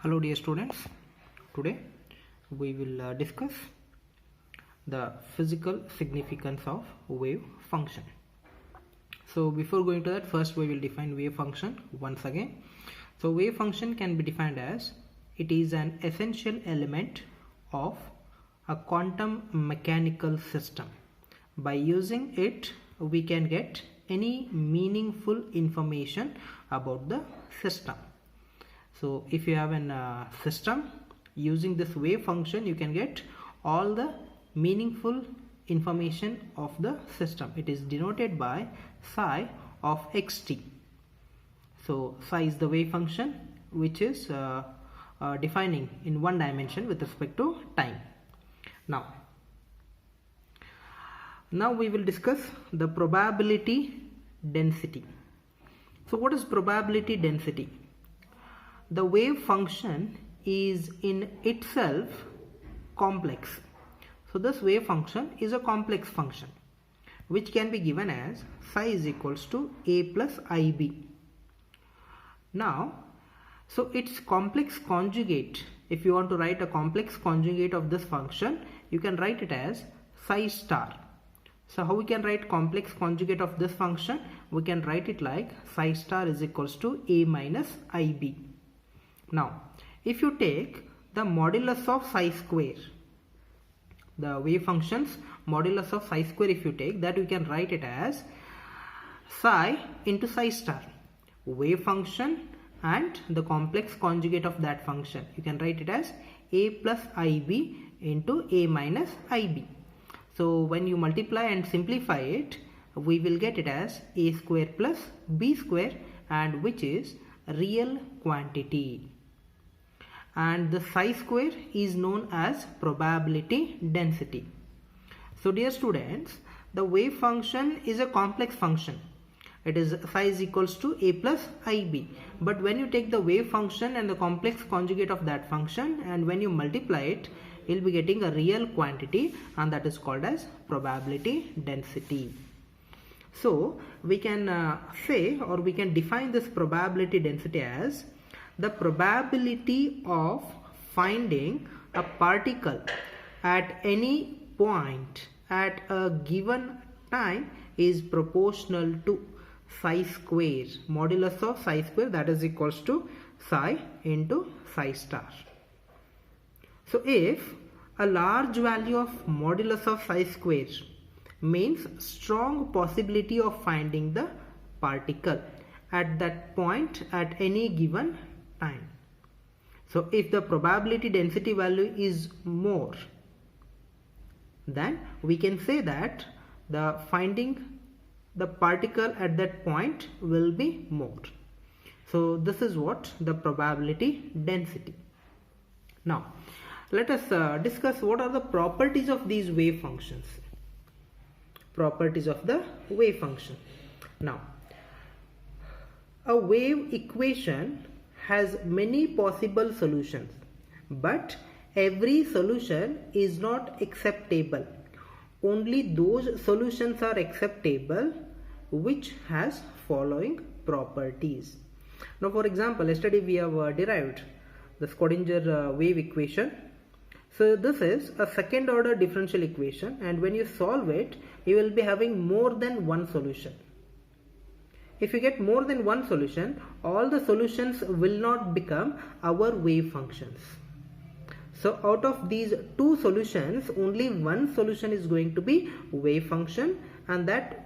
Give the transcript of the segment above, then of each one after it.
Hello dear students, today we will discuss the physical significance of wave function. So before going to that, first we will define wave function once again. So wave function can be defined as it is an essential element of a quantum mechanical system. By using it we can get any meaningful information about the system. So if you have a system, using this wave function you can get all the meaningful information of the system. It is denoted by psi of xt. So psi is the wave function which is defining in one dimension with respect to time. Now we will discuss the probability density. So what is probability density? The wave function is in itself complex. So this wave function is a complex function which can be given as psi is equals to a plus ib. Now, so its complex conjugate, if you want to write a complex conjugate of this function, you can write it as psi star. So how we can write complex conjugate of this function? We can write it like psi star is equals to a minus ib. Now, if you take the modulus of psi square, the wave function's modulus of psi square, if you take that, you can write it as psi into psi star, wave function and the complex conjugate of that function. You can write it as a plus ib into a minus ib. So when you multiply and simplify it, we will get it as a square plus b square, and which is real quantity. And the psi square is known as probability density. So dear students, the wave function is a complex function. It is psi is equals to a plus ib. But when you take the wave function and the complex conjugate of that function, and when you multiply it, you'll be getting a real quantity, and that is called as probability density. So we can say, or we can define this probability density as the probability of finding a particle at any point at a given time is proportional to psi square, modulus of psi square, that is equals to psi into psi star. So if a large value of modulus of psi square means strong possibility of finding the particle at that point at any given time. So if the probability density value is more, then we can say that the finding the particle at that point will be more. So this is what the probability density. Now let us discuss what are the properties of these wave functions. Properties of the wave function. Now, a wave equation has many possible solutions, but every solution is not acceptable. Only those solutions are acceptable which has following properties. Now for example, yesterday we have derived the Schrödinger wave equation. So this is a second order differential equation, and when you solve it, you will be having more than one solution. If you get more than one solution, all the solutions will not become our wave functions. So out of these two solutions, only one solution is going to be wave function, and that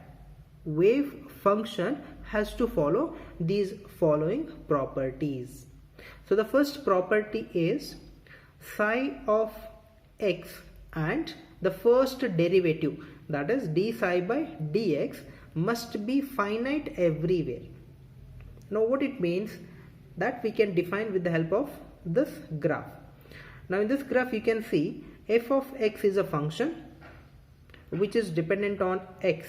wave function has to follow these following properties. So the first property is psi of x and the first derivative, that is d psi by dx, must be finite everywhere. Now what it means, that we can define with the help of this graph. Now in this graph you can see f of x is a function which is dependent on x.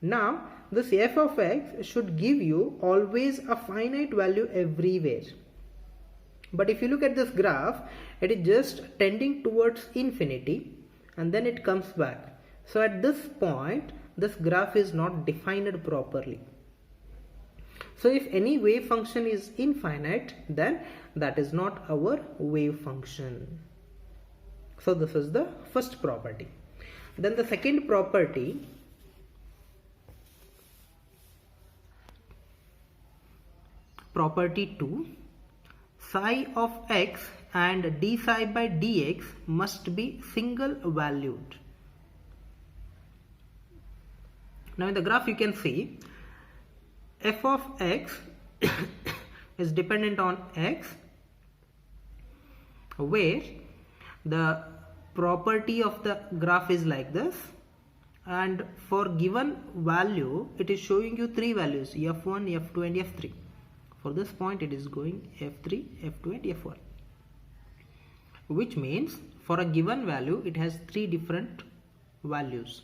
Now this f of x should give you always a finite value everywhere. But if you look at this graph, it is just tending towards infinity and then it comes back. So at this point, this graph is not defined properly. So if any wave function is infinite, then that is not our wave function. So this is the first property. Then the second property, property 2, psi of x and d psi by dx must be single valued. Now in the graph you can see f of x is dependent on x, where the property of the graph is like this, and for given value it is showing you three values, f1, f2 and f3. For this point it is going f3, f2 and f1, which means for a given value it has three different values.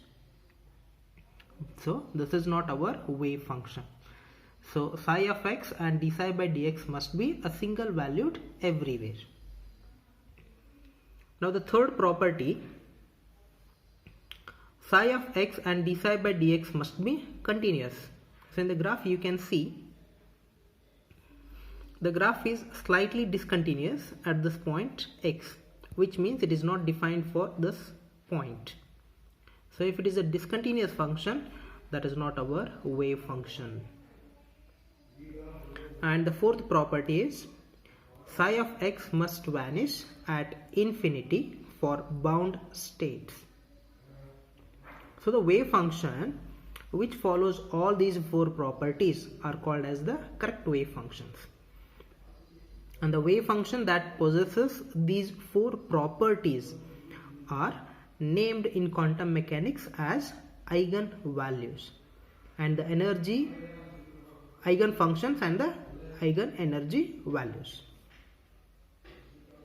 So this is not our wave function. So psi of x and d psi by dx must be a single valued everywhere. Now the third property, psi of x and d psi by dx must be continuous. So in the graph you can see the graph is slightly discontinuous at this point x, which means it is not defined for this point. So if it is a discontinuous function, that is not our wave function. And the fourth property is psi of x must vanish at infinity for bound states. So the wave function which follows all these four properties are called as the correct wave functions. And the wave function that possesses these four properties are named in quantum mechanics as eigenvalues, and the energy eigenfunctions and the eigenenergy values.